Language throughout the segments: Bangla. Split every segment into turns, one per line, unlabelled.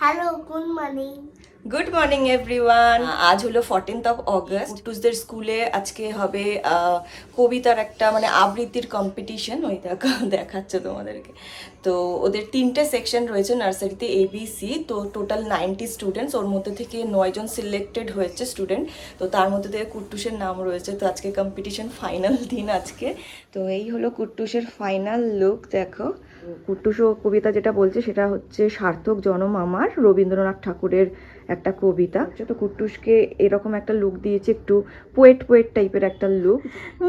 Hello, good morning.
Good morning everyone. আজ হলো 14th অগস্ট। কুট্টুসদের স্কুলে আজকে হবে কবিতার একটা মানে আবৃত্তির কম্পিটিশন। ওই দেখাচ্ছে তোমাদেরকে। তো ওদের 3টে সেকশন রয়েছে নার্সারিতে, ABC। তো টোটাল 90 স্টুডেন্টস, ওর মধ্যে থেকে 9 জন সিলেক্টেড হয়েছে স্টুডেন্ট। তো তার মধ্যে থেকে কুট্টুসের নাম রয়েছে। তো আজকে কম্পিটিশন ফাইনাল দিন আজকে। তো এই হলো কুট্টুসের ফাইনাল লুক, দেখো। কুট্টুসও কবিতা যেটা বলছে সেটা হচ্ছে সার্থক জনম আমার, রবীন্দ্রনাথ ঠাকুরের একটা কবিতা। তো কুট্টুসকে এরকম একটা লুক দিয়েছে, একটু পোয়েট টাইপের একটা লুক।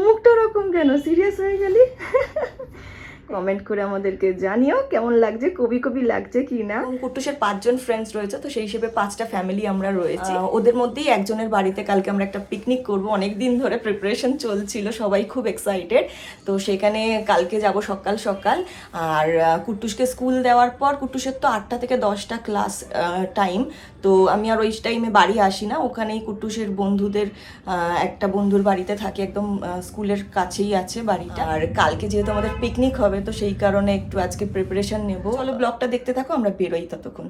মুখটা ওরকম কেন, সিরিয়াস হয়ে গেলি? কমেন্ট করে আমাদেরকে জানিও কেমন লাগছে, কবি লাগছে কি না। কুট্টুসের 5 জন ফ্রেন্ডস রয়েছে, তো সেই হিসেবে 5টা ফ্যামিলি আমরা রয়েছি। ওদের মধ্যেই একজনের বাড়িতে কালকে আমরা একটা পিকনিক করব। অনেক দিন ধরে প্রিপারেশন চলছিল, সবাই খুব এক্সাইটেড। তো সেখানে কালকে যাব সকাল সকাল। আর কুট্টুসকে স্কুল দেওয়ার পর, কুট্টুসের তো 8টা থেকে 10টা ক্লাস টাইম। তো আমি আর ওই টাইমে বাড়ি আসি না, ওখানেই কুট্টুসের বন্ধুদের একটা বন্ধুর বাড়িতে থাকি, একদম স্কুলের কাছেই আছে বাড়িটা। আর কালকে যেহেতু আমাদের পিকনিক হবে, তো সেই কারণে একটু আজকে প্রিপারেশন নেব। চলো ব্লগটা দেখতে থাকো, আমরা বেরোই ততক্ষণ।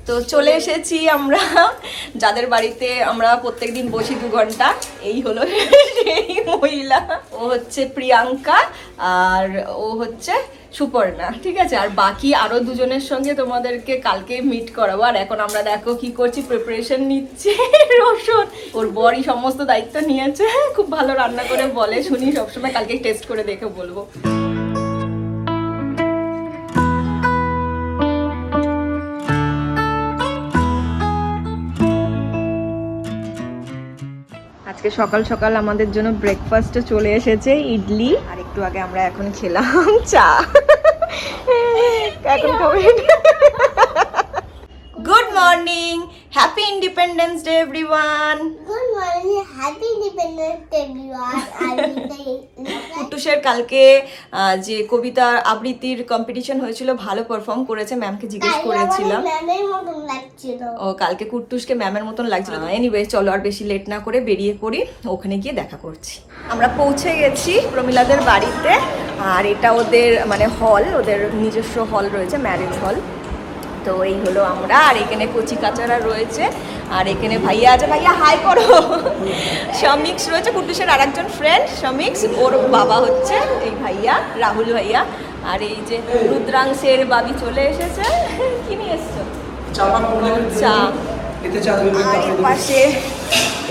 তো চলে এসেছি আমরা যাদের বাড়িতে আমরা প্রত্যেকদিন বসি 2 ঘন্টা। এই হলো সেই মহিলা, ও হচ্ছে প্রিয়াঙ্কা আর ও হচ্ছে সুপর্ণা, ঠিক আছে। আর বাকি আরো 2 জনের সঙ্গে তোমাদেরকে কালকে মিট করাবো। আর এখন আমরা দেখো কি করছি, প্রিপারেশন নিচ্ছে। রসুন, ওর বরই সমস্ত দায়িত্ব নিয়েছে, খুব ভালো রান্না করে বলে, শুনি সবসময়। কালকে টেস্ট করে দেখে বলবো। আজকে সকাল সকাল আমাদের জন্য ব্রেকফাস্টে চলে এসেছে ইডলি, আর একটু আগে আমরা এখন খেলাম চা। এখন good morning, happy Independence Day everyone.
Good morning, happy Independence Day everyone.
কুট্টুসের কালকে যে কবিতা আবৃত্তির কম্পিটিশন হয়েছিল, ভালো পারফর্ম করেছে। ম্যামকে জিজ্ঞেস করেছিলাম,
ম্যামের মতন লাগছিল।
ও কালকে কুট্টুসকে ম্যামের মতন লাগছিল। এনিওয়ে চলো আর বেশি লেট না করে বেরিয়ে পড়ি, ওখানে গিয়ে দেখা করছি। আমরা পৌঁছে গেছি প্রমিলাদের বাড়িতে। আর এটা ওদের মানে হল, ওদের নিজস্ব হল রয়েছে, ম্যারেজ হল। তো এই হলো আমরা, আর এখানে কচি কাচারা রয়েছে, আর এখানে ভাইয়া আছে। ভাইয়া হাই করো। সমীক্স রয়েছে, কুট্টুসের আর একজন ফ্রেন্ড সমীক্স, ওর বাবা হচ্ছে এই ভাইয়া, রাহুল ভাইয়া। আর এই যে রুদ্রাংশের বাবি চলে এসেছে। কি নিয়ে এসছো? চা।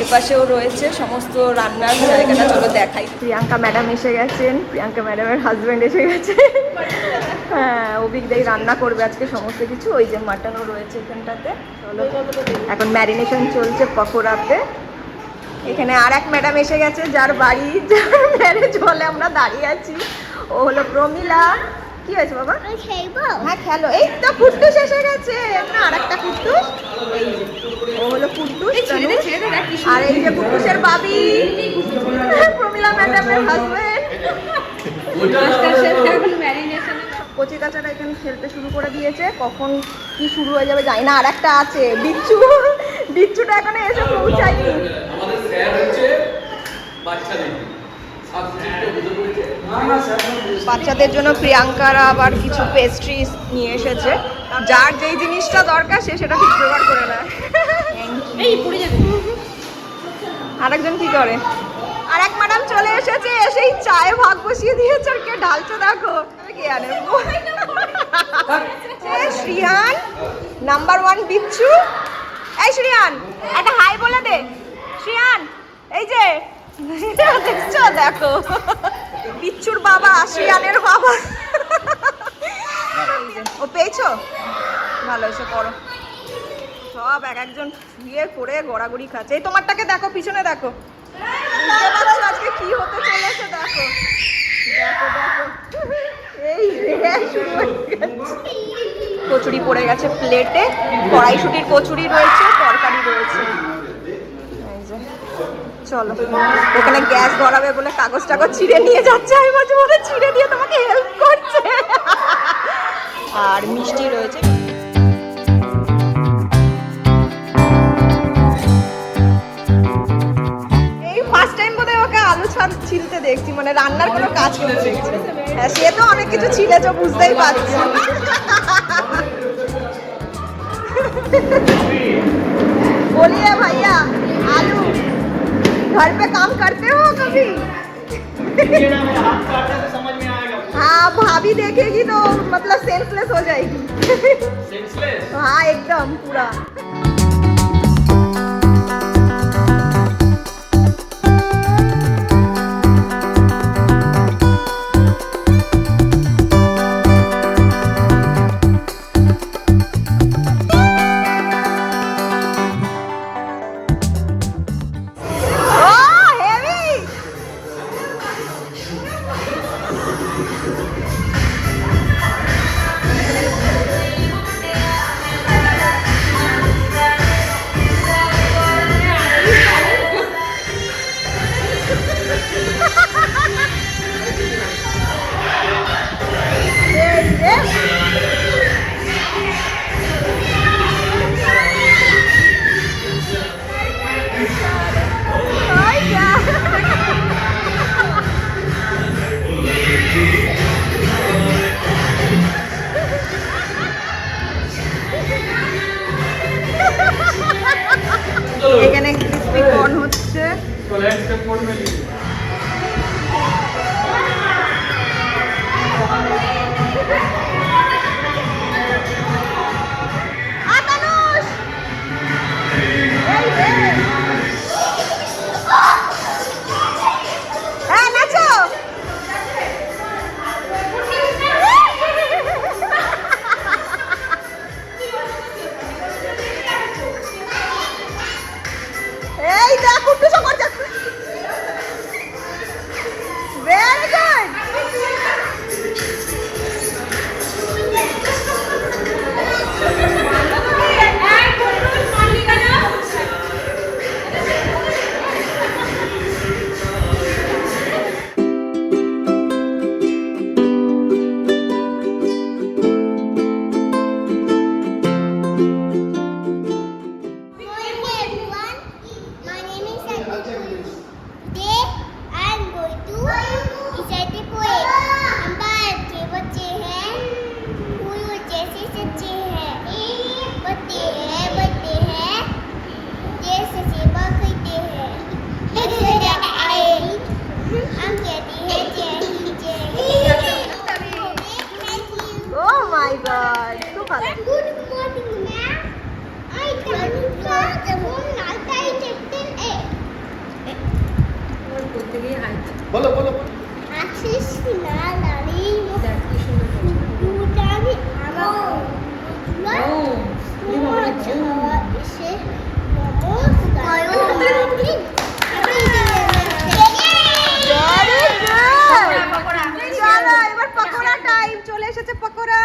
এপাশেও রয়েছে সমস্ত রান্নার জায়গাটা, চলো দেখাই। প্রিয়াঙ্কা ম্যাডাম এসে গেছেন, প্রিয়াঙ্কা ম্যাডামের হাজব্যান্ড এসে গেছে। হ্যাঁ, অভিক দেই রান্না করবে আজকে সমস্ত কিছু। ওই যে মাটনও রয়েছে এখানটাতে। চলো, এখন ম্যারিনেশন চলছে পকোড়াতে। এখানে আর এক ম্যাডাম এসে গেছে, যার বাড়ি ম্যারেজ হলে আমরা দাঁড়িয়ে আছি। ও হলো প্রমিলা। কি হয়েছে বাবা? হ্যাঁ খেলো। এই তো কুট্টুস এসে গেছে, না আর একটা কুট্টুস। এই যে ও হলো কুট্টুস, আর এই যে কুট্টুসের বাবি, প্রমিলা ম্যাডামের হাজবেন্ড। কচি কাচারা এখানে খেলতে শুরু করে দিয়েছে, কখন কি শুরু হয়ে যাবে জানি না। আর একটা আছে বিচ্ছু, বিচ্ছুটা এখানে এসে পৌঁছায়নি। বাচ্চাদের জন্য প্রিয়াঙ্কারা আবার কিছু পেস্ট্রিজ নিয়ে এসেছে। যার যেই জিনিসটা দরকার সে সেটা ঠিক জোগাড় করে নেয়। আরেকজন কি করে? আর এক ম্যাডাম চলে এসেছে, এসেই চায়ে ভাগ বসিয়ে দিয়েছে। আর কে ঢালছে দেখো, কে আনে? শ্রিয়ান নাম্বার 1 বিচ্ছু। এই শ্রিয়ান একটা হাই বলে দে। শ্রিয়ান এই যে দেখছো, দেখো বিচ্ছুর বাবা, শ্রিয়ানের বাবা। ও পেয়েছো? ভালো হয়েছে, পড়ো। সব এক একজন বিয়ে করে গড়াগড়ি খাচ্ছে। এই তোমারটাকে দেখো, পিছনে দেখো, বুঝতে পারছো আজকে কি হতে চলেছে? দেখো দেখো দেখো, এই শুরু হয়ে গেছে। কচুরি পড়ে গেছে প্লেটে, কড়াইশুটির কচুরি রয়েছে, তরকারি রয়েছে। চলো, ওখানে গ্যাস ধরাবে বলে কাগজ টাগজ ছিঁড়ে নিয়ে যাচ্ছে। আমি মাঝে মাঝে ছিঁড়ে দিয়ে তোমাকে হেল্প করছে। আর মিষ্টি রয়েছে।
দেখছি, মানে রান্নার কোনো কাজ করছে। হ্যাঁ, সে তো অনেক কিছু ছিলেছ, বুঝতেই পারছি। बोलिए भैया, आलू घर पे काम करते हो कभी? हाँ, भाभी देखेगी तो मतलब सेंसलेस हो जाएगी। हाँ, एकदम पूरा। এখানে ক্রিসপি কর্ন হচ্ছে। হ্যাঁ, নাচো। এই দেখ কুট্টু সব করছে। Very good.
Morning everyone, my name is Sandeep. Today I am going to recite a poem. हम भारत के बच्चे हैं, फूल जैसे सच्चे हैं, बढ़ते हैं, देश से सेवा करते हैं। एक से ज्यादा आए, हम कहते हैं जय हिंद जय हिंद। Thank you.
Oh my god, খুব ভালো।
Good morning, ma'am. I come from Naltai Chapter A.
বলো বলো
Axis Nalari Mutami Ama.
চলো এবার পকোড়া টাইম চলে এসেছে। পকোড়া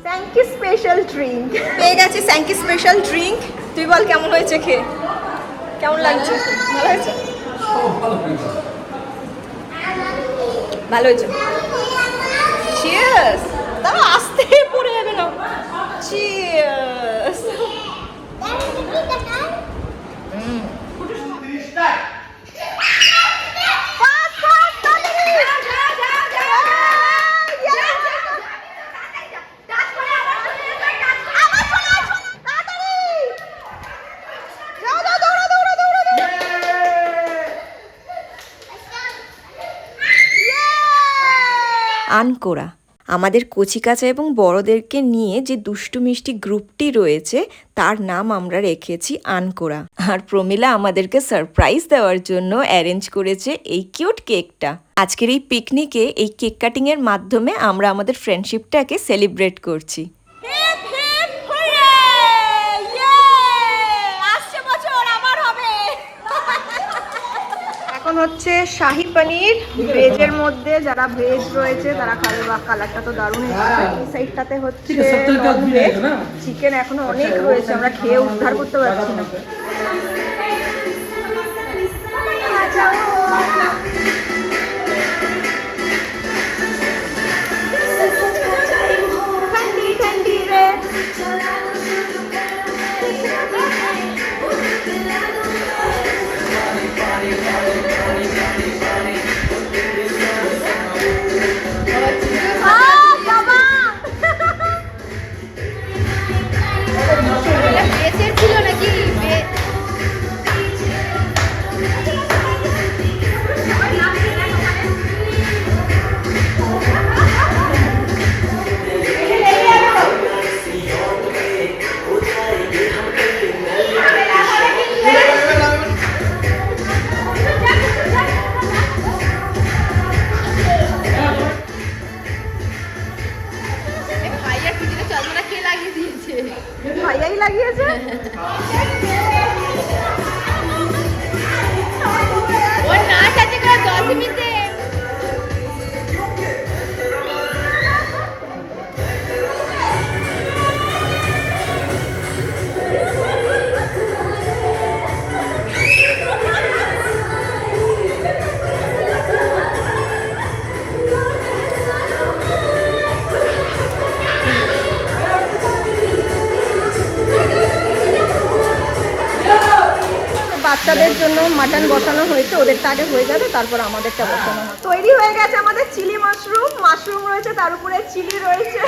স্যাঙ্কি স্পেশাল ড্রিঙ্ক পেয়ে গেছি। স্যাঙ্কি স্পেশাল ড্রিঙ্ক, তুই বল কেমন হয়েছে খেয়ে? কেমন লাগছে? ভালো হয়েছে? ভালো হয়েছে। চিয়ার্স। তারা আস্তে পড়ে যাবে না। চিয়ার্স।
আনকোরা আমাদের কচিকাঁচা এবং বড়দেরকে নিয়ে যে দুষ্টু মিষ্টি গ্রুপটি রয়েছে তার নাম আমরা রেখেছি আনকোরা। আর প্রমিলা আমাদেরকে সারপ্রাইজ দেওয়ার জন্য অ্যারেঞ্জ করেছে এই কিউট কেকটা। আজকের এই পিকনিকে এই কেক কাটিং এর মাধ্যমে আমরা আমাদের ফ্রেন্ডশিপটাকে সেলিব্রেট করছি।
আসছে বছর আবার হবে। হচ্ছে শাহি পনির ভেজের মধ্যে, যারা ভেজ রয়েছে তারা খাবে। বা কালারটা তো দারুণ এসেছে। এই সাইডটাতে হচ্ছে নন ভেজ, চিকেন এখনো অনেক রয়েছে, আমরা খেয়ে উদ্ধার করতে পারছি না। ঠান্ডি ঠান্ডি রে।
ছিল নাকি ভাইয়ার পিছনে চশমাটা কে লাগিয়ে দিয়েছে?
ভাইয়াই লাগিয়েছে।
ওর নাচ আছে 10 মিনিটে।
বাচ্চাদের জন্য মাটন বসানো হয়েছে, ওদেরটা আগে হয়ে যাবে, তারপর আমাদেরটা বসানো হবে। তৈরি হয়ে গেছে আমাদের চিলি মাশরুম। মাশরুম রয়েছে, তার উপরে চিলি রয়েছে।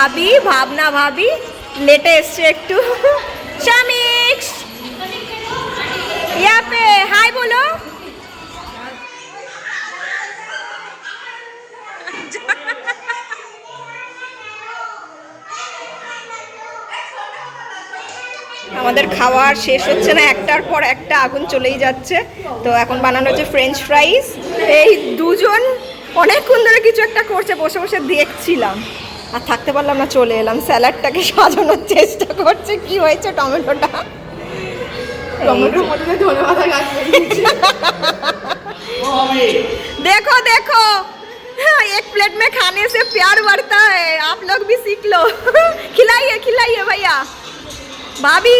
ভাবি ভাবনা ভাবি লেটে এসছে একটু শামিক্স यहाँ पे हाय बोलो আমাদের খাওয়ার শেষ হচ্ছে না একটার পর একটা আগুন চলেই যাচ্ছে তো এখন বানানো হচ্ছে ফ্রেঞ্চ ফ্রাইজ এই দুজন অনেকক্ষণ ধরে কিছু একটা করছে বসে বসে দেখছিলাম আর থাকতে পারলাম না চলে এলাম স্যালাডটাকে সাজানোর চেষ্টা করছে কি হয়েছে টমেটোটা
टमाटर मटर में धोने वाला गाछ
देखो देखो एक प्लेट में खाने से प्यार बढ़ता है आप लोग भी सीख लो खिलाइए खिलाइए भैया भाभी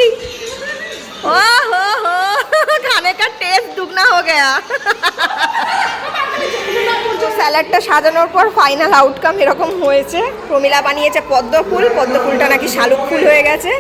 ओहो हो खाने का टेस्ट दुगना हो गया তো স্যালাডটা সাজানোর পর ফাইনাল আউটকাম এরকম হয়েছে প্রমিলা বানিয়েছে পদ্ম ফুলটা নাকি শালুক ফুল হয়ে গেছে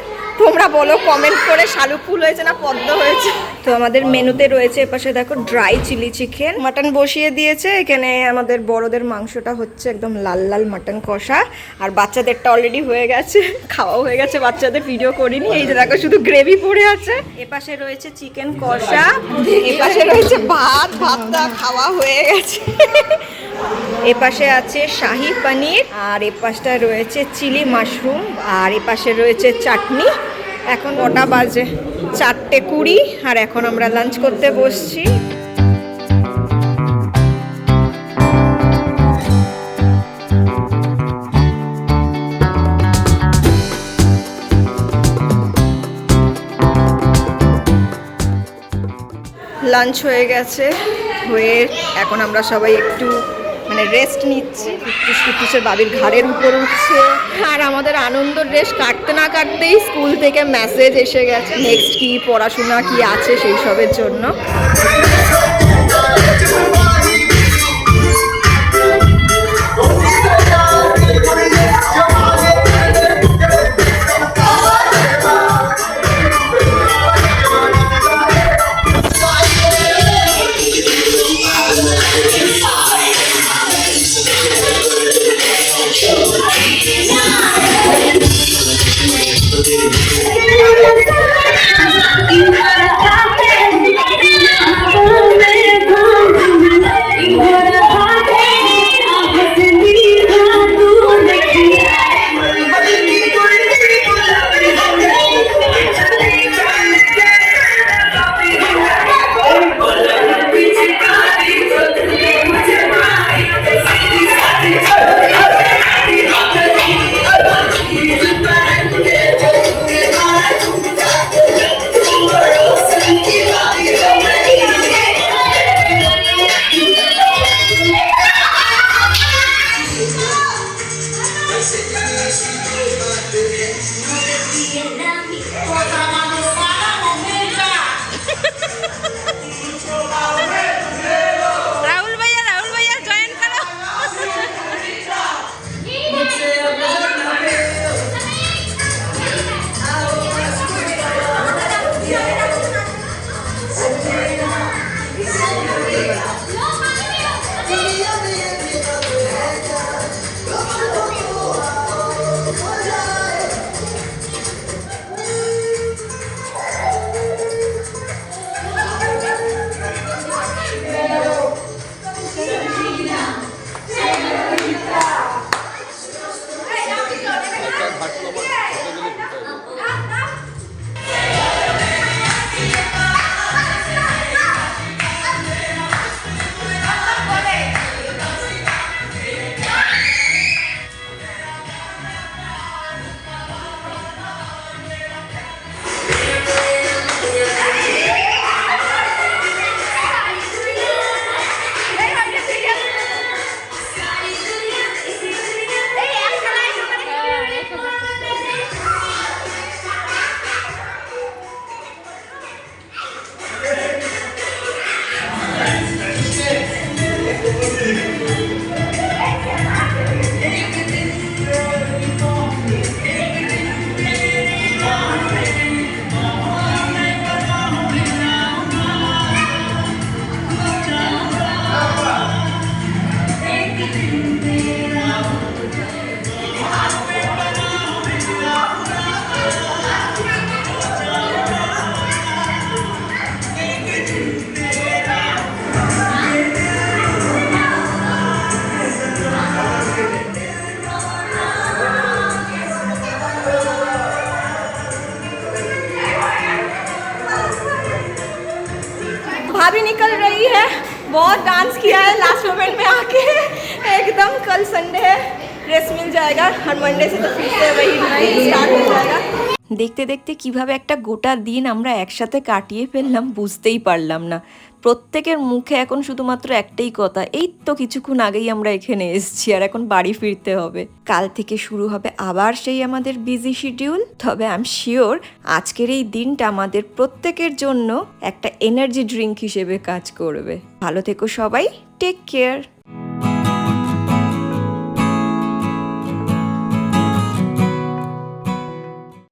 তোমরা বলো কমেন্ট করে শালুক ফুল হয়েছে না পদ্ম হয়েছে তো আমাদের মেনুতে রয়েছে এপাশে দেখো ড্রাই চিলি চিকেন মাটন বসিয়ে দিয়েছে এখানে আমাদের বড়দের মাংসটা হচ্ছে একদম লাল লাল মাটন কষা আর বাচ্চাদেরটা অলরেডি হয়ে গেছে খাওয়া হয়ে গেছে বাচ্চাদের ভিডিও করিনি এই যে দেখো শুধু গ্রেভি পড়ে আছে এপাশে রয়েছে চিকেন কষা এপাশে রয়েছে ভাতটা খাওয়া হয়ে গেছে এপাশে আছে শাহি পনির আর এপাশটা রয়েছে চিলি মাশরুম আর এপাশে রয়েছে চাটনি এখন 9টা বাজে 4:20 আর এখন আমরা লাঞ্চ করতে বসছি লাঞ্চ হয়ে গেছে হয়ে এখন আমরা সবাই একটু মানে রেস্ট নিচ্ছি কুটকুসের বাবির ঘাড়ের উপর উঠছে আর আমাদের আনন্দ রেস্ট কাটতে না কাটতেই স্কুল থেকে মেসেজ এসে গেছে নেক্সট কি পড়াশোনা কি আছে সেই সবের জন্য भाभी निकल रही है, बहुत डांस किया है लास्ट मोमेंट में आके एकदम। कल संडे है, रेस्ट मिल जाएगा और मंडे से तो फिर से वही स्टार्ट हो जाएगा।
দেখতে দেখতে কিভাবে একটা গোটা দিন আমরা একসাথে কাটিয়ে ফেললাম বুঝতেই পারলাম না। প্রত্যেকের মুখে এখন শুধুমাত্র একটাই কথা, এই তো কিছুক্ষণ আগেই আমরা এখানে এসেছি আর এখন বাড়ি ফিরতে হবে। কাল থেকে শুরু হবে আবার সেই আমাদের বিজি শিডিউল। তবে আই এম শিওর আজকের এই দিনটা আমাদের প্রত্যেকের জন্য একটা এনার্জি ড্রিঙ্ক হিসেবে কাজ করবে। ভালো থেকো সবাই, টেক কেয়ার।